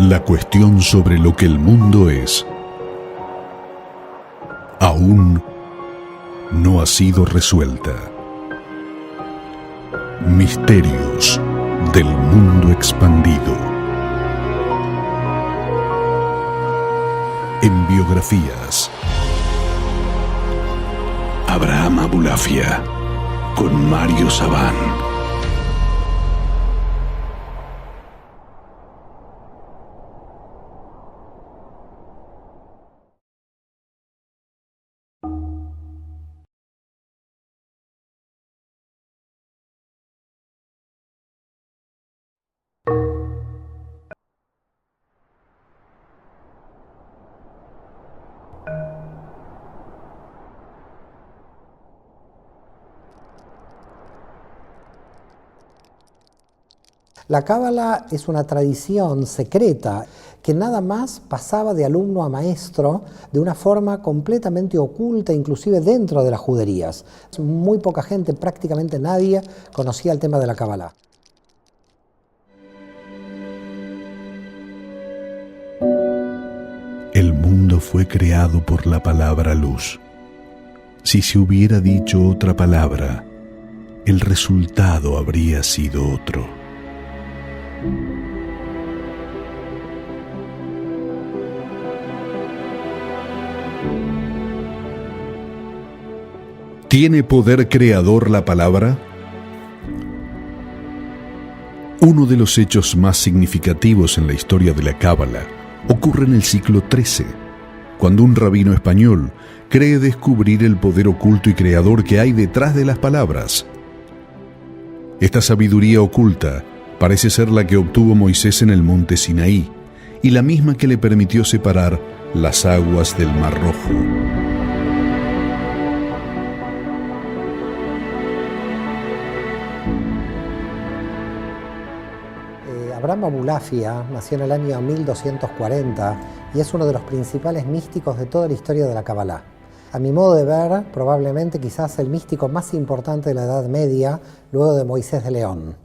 La cuestión sobre lo que el mundo es aún no ha sido resuelta. Misterios del mundo expandido. En biografías. Abraham Abulafia con Mario Sabán. La cábala es una tradición secreta que nada más pasaba de alumno a maestro de una forma completamente oculta, inclusive dentro de las juderías. Muy poca gente, prácticamente nadie, conocía el tema de la cábala. El mundo fue creado por la palabra luz. Si se hubiera dicho otra palabra, el resultado habría sido otro. ¿Tiene poder creador la palabra? Uno de los hechos más significativos en la historia de la cábala ocurre en el siglo XIII, cuando un rabino español cree descubrir el poder oculto y creador que hay detrás de las palabras. Esta sabiduría oculta parece ser la que obtuvo Moisés en el monte Sinaí y la misma que le permitió separar las aguas del Mar Rojo. Abraham Abulafia nació en el año 1240 y es uno de los principales místicos de toda la historia de la Kabbalah. A mi modo de ver, probablemente quizás el místico más importante de la Edad Media, luego de Moisés de León.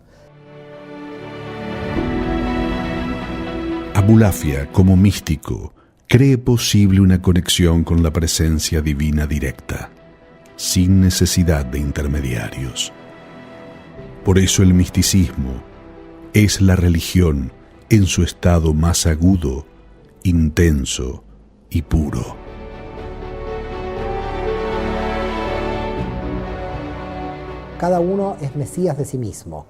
Abulafia, como místico, cree posible una conexión con la presencia divina directa, sin necesidad de intermediarios. Por eso el misticismo es la religión en su estado más agudo, intenso y puro. Cada uno es Mesías de sí mismo.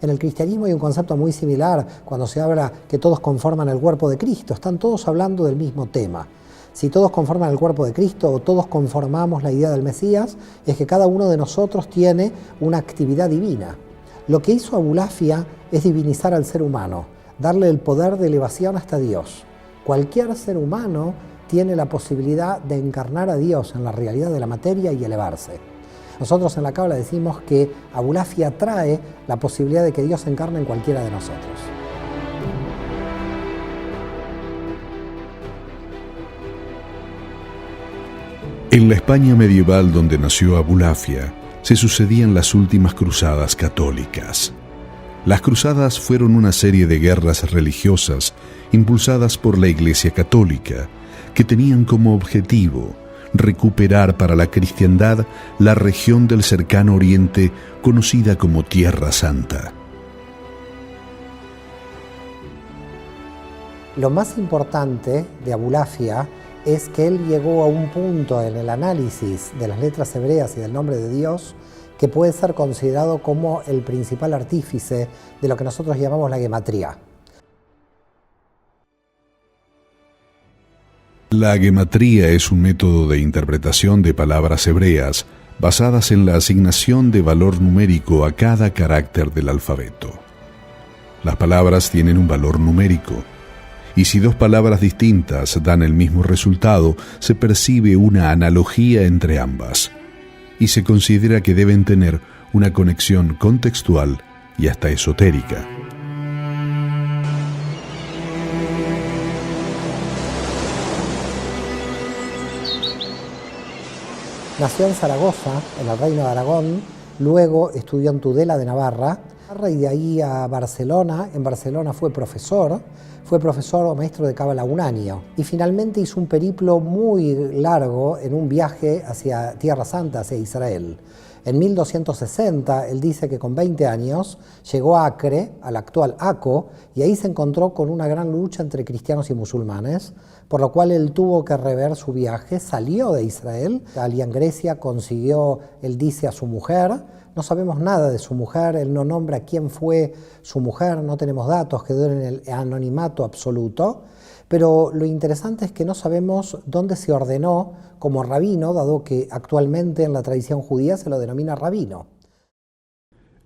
En el cristianismo hay un concepto muy similar cuando se habla que todos conforman el cuerpo de Cristo. Están todos hablando del mismo tema. Si todos conforman el cuerpo de Cristo o todos conformamos la idea del Mesías, es que cada uno de nosotros tiene una actividad divina. Lo que hizo Abulafia es divinizar al ser humano, darle el poder de elevación hasta Dios. Cualquier ser humano tiene la posibilidad de encarnar a Dios en la realidad de la materia y elevarse. Nosotros en la Cábala decimos que Abulafia trae la posibilidad de que Dios se encarne en cualquiera de nosotros. En la España medieval donde nació Abulafia, se sucedían las últimas cruzadas católicas. Las cruzadas fueron una serie de guerras religiosas impulsadas por la Iglesia Católica, que tenían como objetivo recuperar para la cristiandad la región del cercano Oriente conocida como Tierra Santa. Lo más importante de Abulafia es que él llegó a un punto en el análisis de las letras hebreas y del nombre de Dios que puede ser considerado como el principal artífice de lo que nosotros llamamos la gematría. La gematría es un método de interpretación de palabras hebreas basadas en la asignación de valor numérico a cada carácter del alfabeto. Las palabras tienen un valor numérico, y si dos palabras distintas dan el mismo resultado, se percibe una analogía entre ambas, y se considera que deben tener una conexión contextual y hasta esotérica. Nació en Zaragoza, en el Reino de Aragón, luego estudió en Tudela de Navarra Y de ahí a Barcelona. En Barcelona fue profesor o maestro de cábala un año. Y finalmente hizo un periplo muy largo en un viaje hacia Tierra Santa, hacia Israel. En 1260, él dice que con 20 años llegó a Acre, al actual Aco, y ahí se encontró con una gran lucha entre cristianos y musulmanes, por lo cual él tuvo que rever su viaje, salió de Israel, allí en Grecia consiguió, él dice, a su mujer. No sabemos nada de su mujer, él no nombra quién fue su mujer, no tenemos datos, quedó en el anonimato absoluto, pero lo interesante es que no sabemos dónde se ordenó como rabino, dado que actualmente en la tradición judía se lo denomina rabino.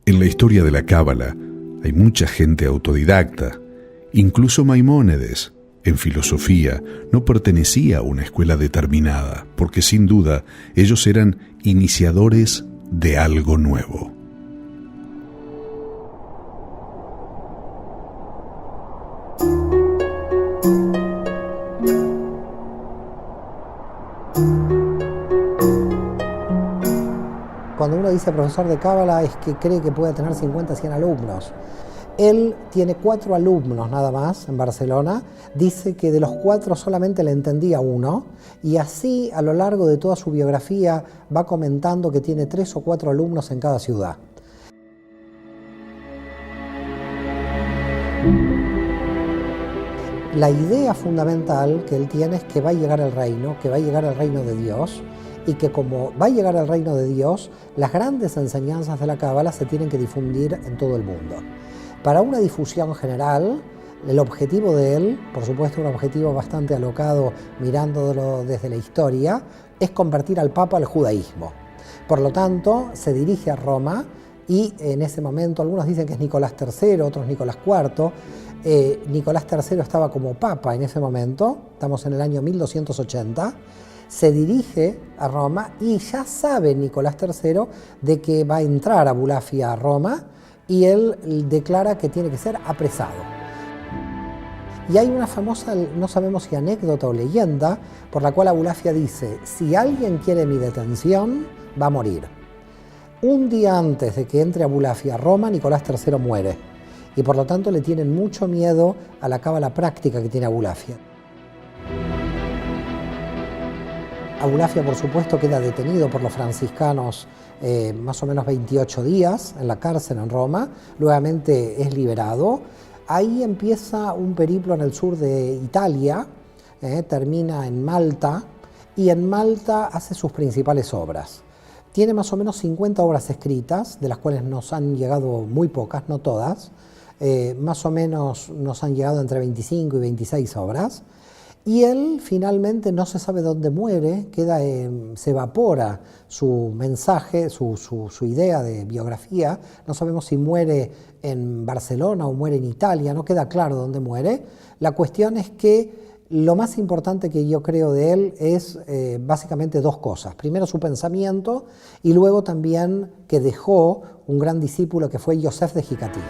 En la historia de la cábala hay mucha gente autodidacta, incluso Maimónides. En filosofía no pertenecía a una escuela determinada, porque sin duda ellos eran iniciadores de algo nuevo. Cuando uno dice profesor de cábala es que cree que puede tener 50, 100 alumnos. Él tiene 4 alumnos nada más en Barcelona, dice que de los 4 solamente le entendía uno, y así a lo largo de toda su biografía va comentando que tiene 3 o 4 alumnos en cada ciudad. La idea fundamental que él tiene es que va a llegar el reino, que va a llegar el reino de Dios, y que como va a llegar el reino de Dios, las grandes enseñanzas de la cábala se tienen que difundir en todo el mundo. Para una difusión general, el objetivo de él, por supuesto un objetivo bastante alocado mirándolo desde la historia, es convertir al Papa al judaísmo. Por lo tanto, se dirige a Roma y en ese momento, algunos dicen que es Nicolás III, otros Nicolás IV. Nicolás III estaba como Papa en ese momento, estamos en el año 1280, se dirige a Roma y ya sabe Nicolás III de que va a entrar Abulafia a Roma y él declara que tiene que ser apresado. Y hay una famosa, no sabemos si anécdota o leyenda, por la cual Abulafia dice: si alguien quiere mi detención, va a morir. Un día antes de que entre Abulafia a Roma, Nicolás III muere. Y por lo tanto le tienen mucho miedo a la cábala práctica que tiene Abulafia. Abulafia, por supuesto, queda detenido por los franciscanos más o menos 28 días en la cárcel en Roma, luego es liberado. Ahí empieza un periplo en el sur de Italia, termina en Malta, y en Malta hace sus principales obras. Tiene más o menos 50 obras escritas, de las cuales nos han llegado muy pocas, no todas, más o menos nos han llegado entre 25 y 26 obras. Y él finalmente no se sabe dónde muere, se evapora su mensaje, su idea de biografía. No sabemos si muere en Barcelona o muere en Italia, no queda claro dónde muere. La cuestión es que lo más importante que yo creo de él es básicamente 2 cosas. Primero, su pensamiento, y luego también que dejó un gran discípulo que fue Joseph de Gicatilla.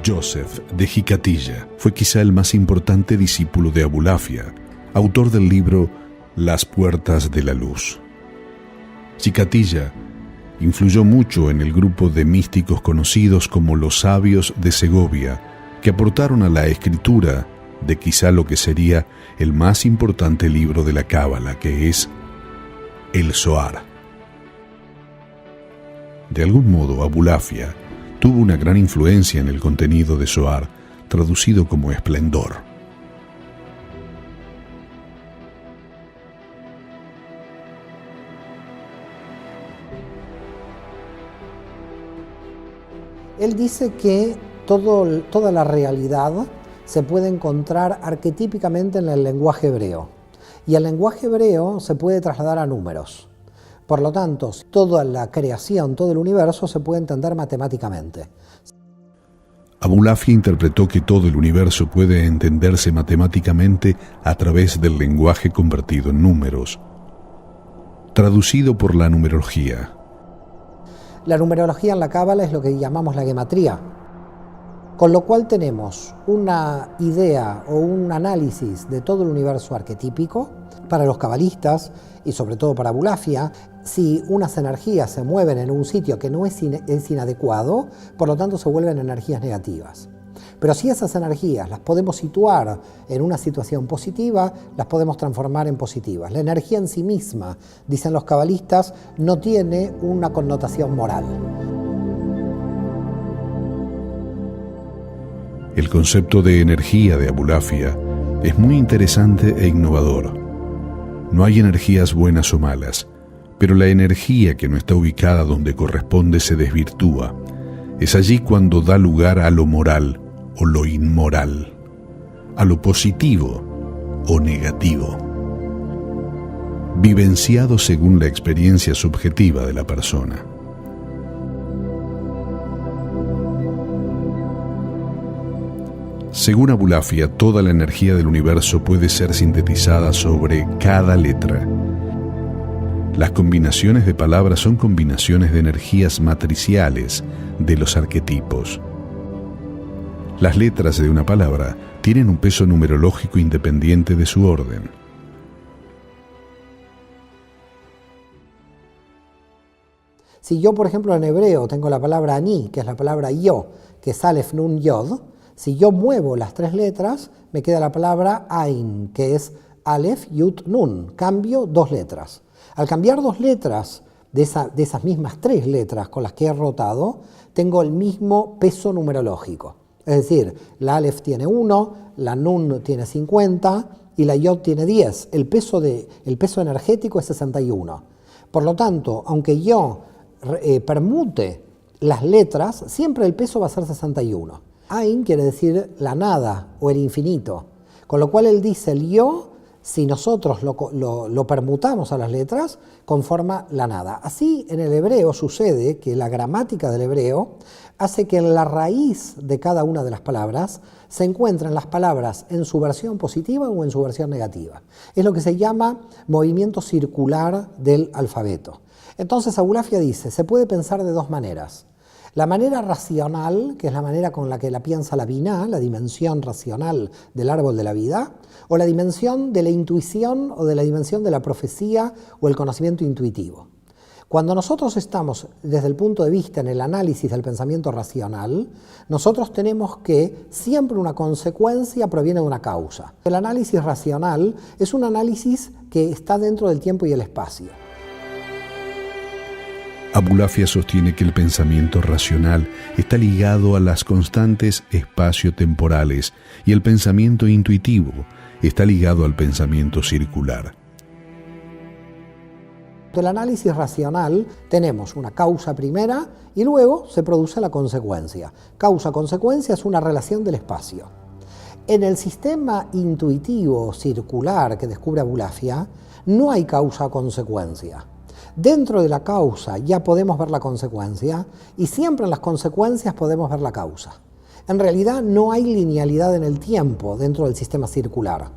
Joseph de Gicatilla fue quizá el más importante discípulo de Abulafia, autor del libro Las Puertas de la Luz. Gicatilla influyó mucho en el grupo de místicos conocidos como los sabios de Segovia, que aportaron a la escritura de quizá lo que sería el más importante libro de la cábala, que es el Zohar. De algún modo, Abulafia tuvo una gran influencia en el contenido de Zohar, traducido como esplendor. Él dice que toda la realidad se puede encontrar arquetípicamente en el lenguaje hebreo, y el lenguaje hebreo se puede trasladar a números. Por lo tanto, toda la creación, todo el universo se puede entender matemáticamente. Abulafia interpretó que todo el universo puede entenderse matemáticamente a través del lenguaje convertido en números, traducido por la numerología. La numerología en la cábala es lo que llamamos la gematría. Con lo cual tenemos una idea o un análisis de todo el universo arquetípico. Para los cabalistas y sobre todo para Abulafia, si unas energías se mueven en un sitio que no es inadecuado, por lo tanto se vuelven energías negativas. Pero si esas energías las podemos situar en una situación positiva, las podemos transformar en positivas. La energía en sí misma, dicen los cabalistas, no tiene una connotación moral. El concepto de energía de Abulafia es muy interesante e innovador. No hay energías buenas o malas, pero la energía que no está ubicada donde corresponde se desvirtúa. Es allí cuando da lugar a lo moral o lo inmoral, a lo positivo o negativo, vivenciado según la experiencia subjetiva de la persona. Según Abulafia, toda la energía del universo puede ser sintetizada sobre cada letra. Las combinaciones de palabras son combinaciones de energías matriciales de los arquetipos. Las letras de una palabra tienen un peso numerológico independiente de su orden. Si yo, por ejemplo, en hebreo tengo la palabra ani, que es la palabra yo, que es Alef, Nun, Yod, si yo muevo las tres letras, me queda la palabra Ain, que es Alef, Yud, Nun. Cambio dos letras. Al cambiar dos letras de esas mismas tres letras con las que he rotado, tengo el mismo peso numerológico. Es decir, la Alef tiene 1, la Nun tiene 50 y la Yod tiene 10. El peso energético es 61. Por lo tanto, aunque yo permute las letras, siempre el peso va a ser 61. Ain quiere decir la nada o el infinito, con lo cual él dice el yo, si nosotros lo permutamos a las letras, conforma la nada. Así en el hebreo sucede que la gramática del hebreo hace que en la raíz de cada una de las palabras se encuentren las palabras en su versión positiva o en su versión negativa. Es lo que se llama movimiento circular del alfabeto. Entonces Abulafia dice, se puede pensar de dos maneras. La manera racional, que es la manera con la que la piensa la Binah, la dimensión racional del árbol de la vida, o la dimensión de la intuición o de la dimensión de la profecía o el conocimiento intuitivo. Cuando nosotros estamos desde el punto de vista en el análisis del pensamiento racional, nosotros tenemos que siempre una consecuencia proviene de una causa. El análisis racional es un análisis que está dentro del tiempo y el espacio. Abulafia sostiene que el pensamiento racional está ligado a las constantes espacio-temporales y el pensamiento intuitivo está ligado al pensamiento circular. En el análisis racional tenemos una causa primera y luego se produce la consecuencia. Causa-consecuencia es una relación del espacio. En el sistema intuitivo circular que descubre Abulafia no hay causa-consecuencia. Dentro de la causa ya podemos ver la consecuencia y siempre en las consecuencias podemos ver la causa. En realidad no hay linealidad en el tiempo dentro del sistema circular,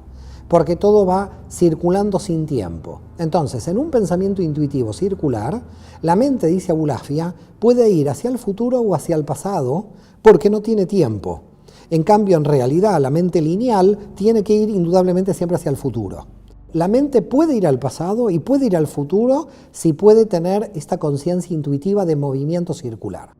porque todo va circulando sin tiempo. Entonces, en un pensamiento intuitivo circular, la mente, dice Abulafia, puede ir hacia el futuro o hacia el pasado porque no tiene tiempo. En cambio, en realidad, la mente lineal tiene que ir indudablemente siempre hacia el futuro. La mente puede ir al pasado y puede ir al futuro si puede tener esta conciencia intuitiva de movimiento circular.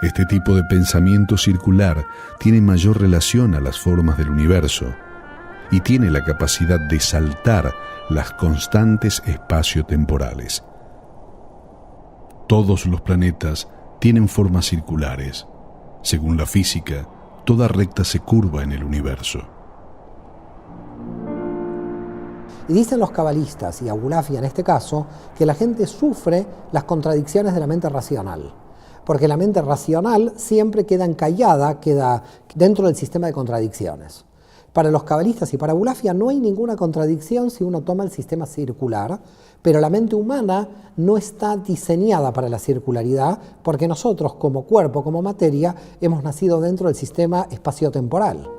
Este tipo de pensamiento circular tiene mayor relación a las formas del universo y tiene la capacidad de saltar las constantes espacio-temporales. Todos los planetas tienen formas circulares. Según la física, toda recta se curva en el universo. Y dicen los cabalistas, y Abulafia en este caso, que la gente sufre las contradicciones de la mente racional. Porque la mente racional siempre queda encallada, queda dentro del sistema de contradicciones. Para los cabalistas y para Abulafia no hay ninguna contradicción si uno toma el sistema circular, pero la mente humana no está diseñada para la circularidad porque nosotros como cuerpo, como materia, hemos nacido dentro del sistema espaciotemporal.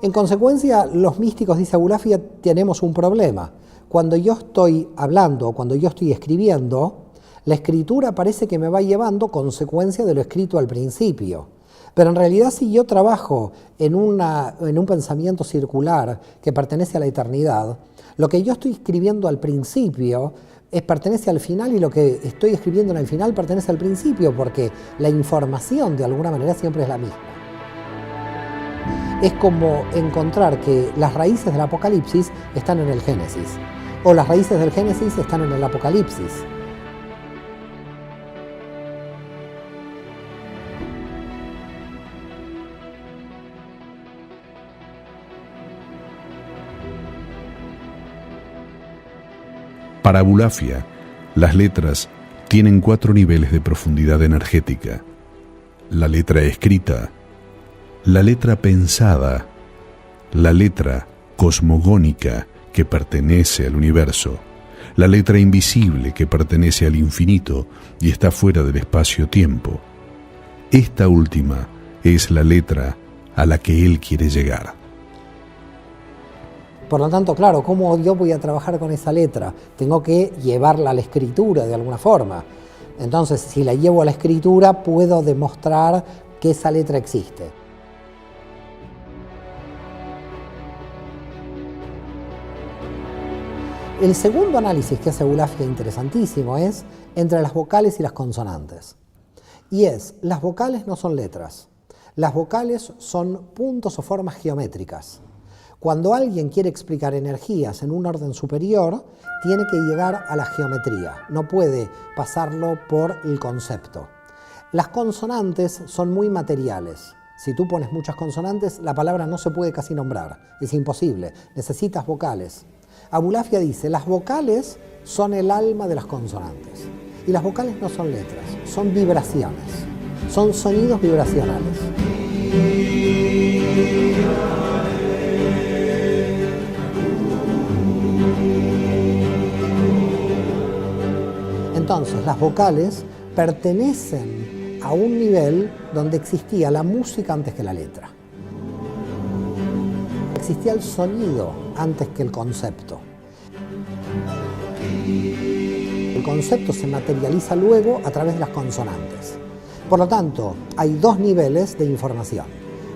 En consecuencia, los místicos, dice Abulafia, tenemos un problema. Cuando yo estoy hablando, cuando yo estoy escribiendo, La escritura parece que me va llevando consecuencia de lo escrito al principio. Pero en realidad, si yo trabajo en un pensamiento circular que pertenece a la eternidad, lo que yo estoy escribiendo al principio pertenece al final, y lo que estoy escribiendo en el final pertenece al principio, porque la información de alguna manera siempre es la misma. Es como encontrar que las raíces del Apocalipsis están en el Génesis, o las raíces del Génesis están en el Apocalipsis. Para Abulafia, las letras tienen 4 niveles de profundidad energética: la letra escrita, la letra pensada, la letra cosmogónica, que pertenece al universo, la letra invisible, que pertenece al infinito y está fuera del espacio-tiempo. Esta última es la letra a la que él quiere llegar. Por lo tanto, claro, ¿cómo yo voy a trabajar con esa letra? Tengo que llevarla a la escritura de alguna forma. Entonces, si la llevo a la escritura, puedo demostrar que esa letra existe. El segundo análisis que hace Abulafia, interesantísimo, es entre las vocales y las consonantes. Y es, las vocales no son letras. Las vocales son puntos o formas geométricas. Cuando alguien quiere explicar energías en un orden superior, tiene que llegar a la geometría, no puede pasarlo por el concepto. Las consonantes son muy materiales. Si tú pones muchas consonantes, la palabra no se puede casi nombrar, es imposible, necesitas vocales. Abulafia dice, las vocales son el alma de las consonantes. Y las vocales no son letras, son vibraciones, son sonidos vibracionales. Entonces, las vocales pertenecen a un nivel donde existía la música antes que la letra. Existía el sonido antes que el concepto. El concepto se materializa luego a través de las consonantes. Por lo tanto, hay 2 niveles de información.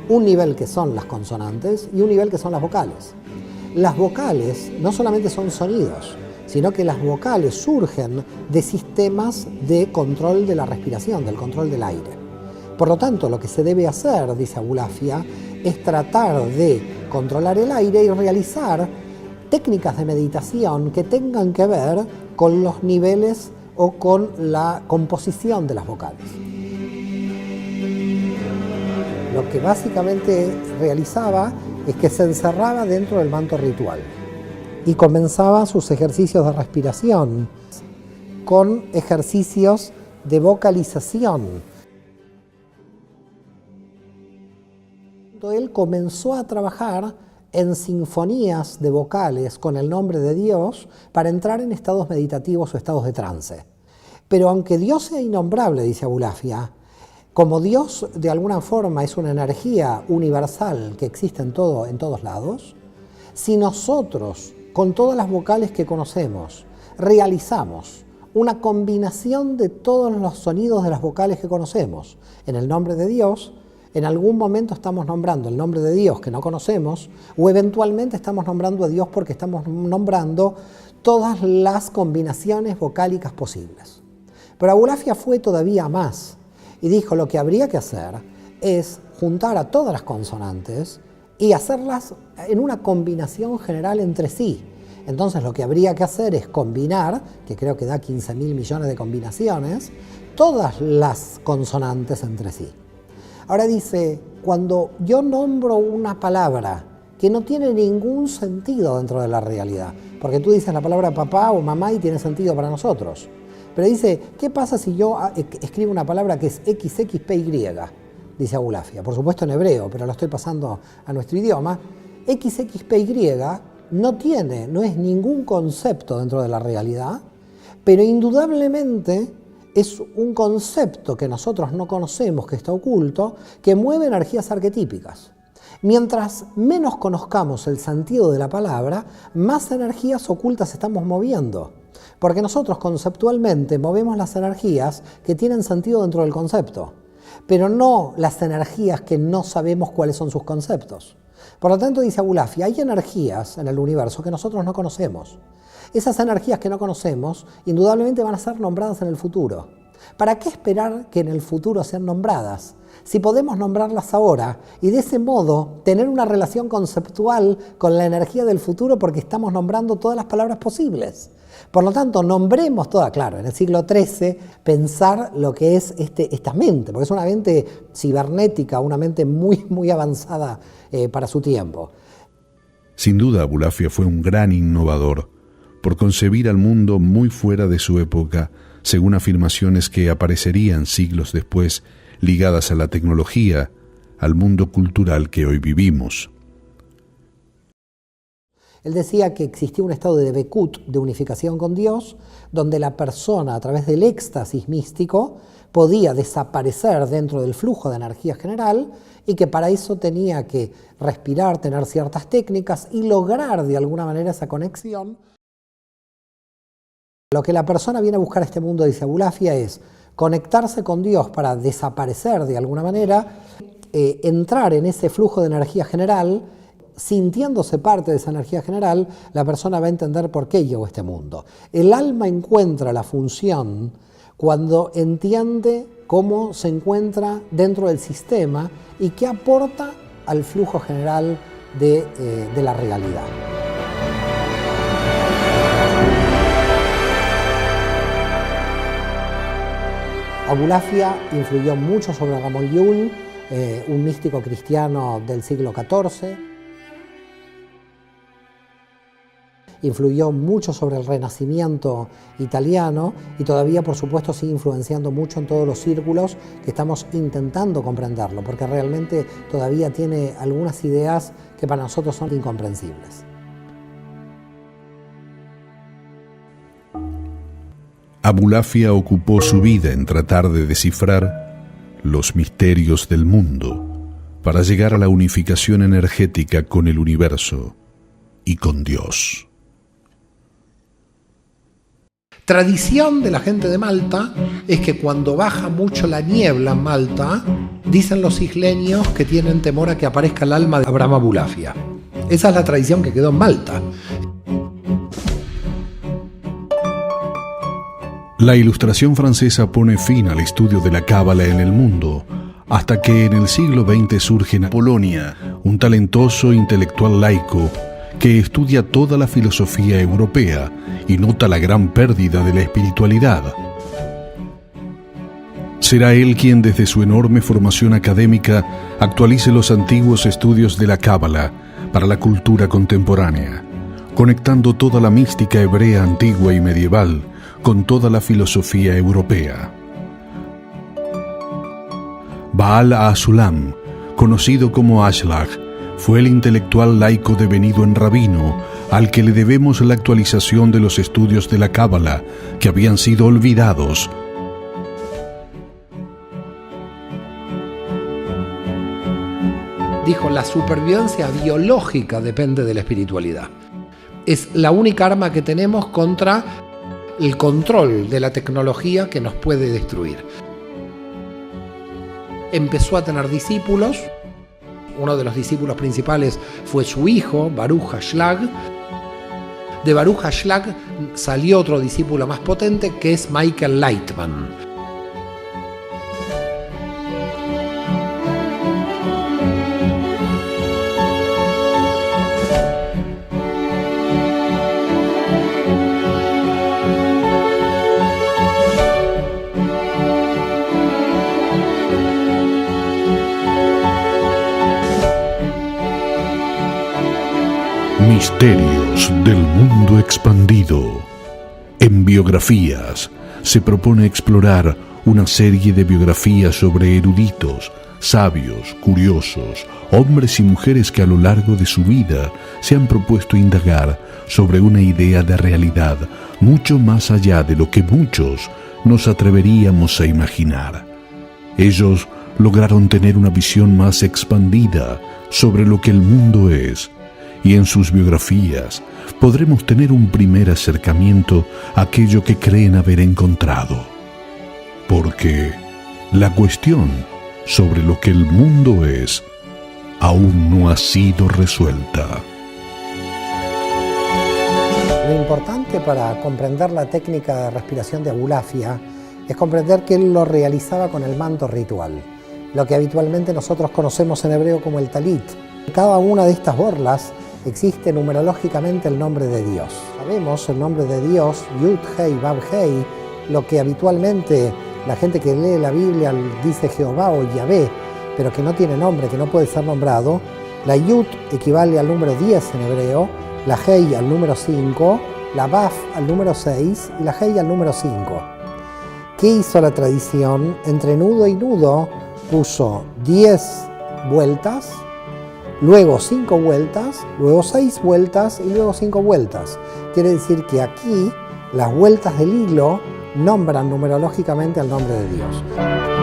Un nivel que son las consonantes y un nivel que son las vocales. Las vocales no solamente son sonidos, sino que las vocales surgen de sistemas de control de la respiración, del control del aire. Por lo tanto, lo que se debe hacer, dice Abulafia, es tratar de controlar el aire y realizar técnicas de meditación que tengan que ver con los niveles o con la composición de las vocales. Lo que básicamente realizaba es que se encerraba dentro del manto ritual y comenzaba sus ejercicios de respiración con ejercicios de vocalización. Él comenzó a trabajar en sinfonías de vocales con el nombre de Dios para entrar en estados meditativos o estados de trance. Pero aunque Dios sea innombrable, dice Abulafia, como Dios de alguna forma es una energía universal que existe en todos lados, si nosotros, con todas las vocales que conocemos, realizamos una combinación de todos los sonidos de las vocales que conocemos en el nombre de Dios, en algún momento estamos nombrando el nombre de Dios que no conocemos, o eventualmente estamos nombrando a Dios porque estamos nombrando todas las combinaciones vocálicas posibles. Pero Abulafia fue todavía más y dijo, lo que habría que hacer es juntar a todas las consonantes y hacerlas en una combinación general entre sí. Entonces lo que habría que hacer es combinar, que creo que da 15.000 millones de combinaciones, todas las consonantes entre sí. Ahora dice, cuando yo nombro una palabra que no tiene ningún sentido dentro de la realidad, porque tú dices la palabra papá o mamá y tiene sentido para nosotros, pero dice, ¿qué pasa si yo escribo una palabra que es XXPY? Dice Abulafia, por supuesto en hebreo, pero lo estoy pasando a nuestro idioma. XXPY no es ningún concepto dentro de la realidad, pero indudablemente es un concepto que nosotros no conocemos, que está oculto, que mueve energías arquetípicas. Mientras menos conozcamos el sentido de la palabra, más energías ocultas estamos moviendo. Porque nosotros conceptualmente movemos las energías que tienen sentido dentro del concepto, pero no las energías que no sabemos cuáles son sus conceptos. Por lo tanto, dice Abulafia, hay energías en el universo que nosotros no conocemos. Esas energías que no conocemos, indudablemente van a ser nombradas en el futuro. ¿Para qué esperar que en el futuro sean nombradas? Si podemos nombrarlas ahora y de ese modo tener una relación conceptual con la energía del futuro porque estamos nombrando todas las palabras posibles. Por lo tanto, nombremos toda, claro, en el siglo XIII, pensar lo que es esta mente, porque es una mente cibernética, una mente muy avanzada para su tiempo. Sin duda, Abulafia fue un gran innovador, por concebir al mundo muy fuera de su época, según afirmaciones que aparecerían siglos después, ligadas a la tecnología, al mundo cultural que hoy vivimos. Él decía que existía un estado de Bekut, de unificación con Dios, donde la persona, a través del éxtasis místico, podía desaparecer dentro del flujo de energía general y que para eso tenía que respirar, tener ciertas técnicas y lograr de alguna manera esa conexión. Lo que la persona viene a buscar a este mundo, dice Abulafia, es conectarse con Dios para desaparecer de alguna manera, entrar en ese flujo de energía general. Sintiéndose parte de esa energía general, la persona va a entender por qué llegó a este mundo. El alma encuentra la función cuando entiende cómo se encuentra dentro del sistema y qué aporta al flujo general de la realidad. Abulafia influyó mucho sobre Ramón Llull, un místico cristiano del siglo XIV. Influyó mucho sobre el Renacimiento italiano y todavía, por supuesto, sigue influenciando mucho en todos los círculos que estamos intentando comprenderlo, porque realmente todavía tiene algunas ideas que para nosotros son incomprensibles. Abulafia ocupó su vida en tratar de descifrar los misterios del mundo para llegar a la unificación energética con el universo y con Dios. Tradición de la gente de Malta es que cuando baja mucho la niebla en Malta, dicen los isleños que tienen temor a que aparezca el alma de Abraham Abulafia. Esa es la tradición que quedó en Malta. La Ilustración francesa pone fin al estudio de la Cábala en el mundo, hasta que en el siglo XX surge en Polonia un talentoso intelectual laico que estudia toda la filosofía europea y nota la gran pérdida de la espiritualidad. Será él quien, desde su enorme formación académica, actualice los antiguos estudios de la Cábala para la cultura contemporánea, conectando toda la mística hebrea antigua y medieval con toda la filosofía europea. Baal HaSulam, conocido como Ashlag, fue el intelectual laico devenido en rabino al que le debemos la actualización de los estudios de la Cábala que habían sido olvidados. Dijo, la supervivencia biológica depende de la espiritualidad. Es la única arma que tenemos contra el control de la tecnología que nos puede destruir. Empezó a tener discípulos. Uno de los discípulos principales fue su hijo, Baruch HaShlag. De Baruch HaShlag salió otro discípulo más potente, que es Michael Lightman. Misterios del mundo expandido. En Biografías se propone explorar una serie de biografías sobre eruditos, sabios, curiosos, hombres y mujeres que a lo largo de su vida se han propuesto indagar sobre una idea de realidad mucho más allá de lo que muchos nos atreveríamos a imaginar. Ellos lograron tener una visión más expandida sobre lo que el mundo es, y en sus biografías podremos tener un primer acercamiento a aquello que creen haber encontrado. Porque la cuestión sobre lo que el mundo es aún no ha sido resuelta. Lo importante para comprender la técnica de respiración de Abulafia es comprender que él lo realizaba con el manto ritual, lo que habitualmente nosotros conocemos en hebreo como el talit. En cada una de estas borlas existe numerológicamente el nombre de Dios. Sabemos el nombre de Dios, Yud, Hei, Vav, Hei, lo que habitualmente la gente que lee la Biblia dice Jehová o Yahvé, pero que no tiene nombre, que no puede ser nombrado. La Yud equivale al número 10 en hebreo, la Hei al número 5, la Vav al número 6 y la Hei al número 5. ¿Qué hizo la tradición? Entre nudo y nudo puso 10 vueltas, luego 5 vueltas, luego 6 vueltas y luego 5 vueltas. Quiere decir que aquí las vueltas del hilo nombran numerológicamente al nombre de Dios.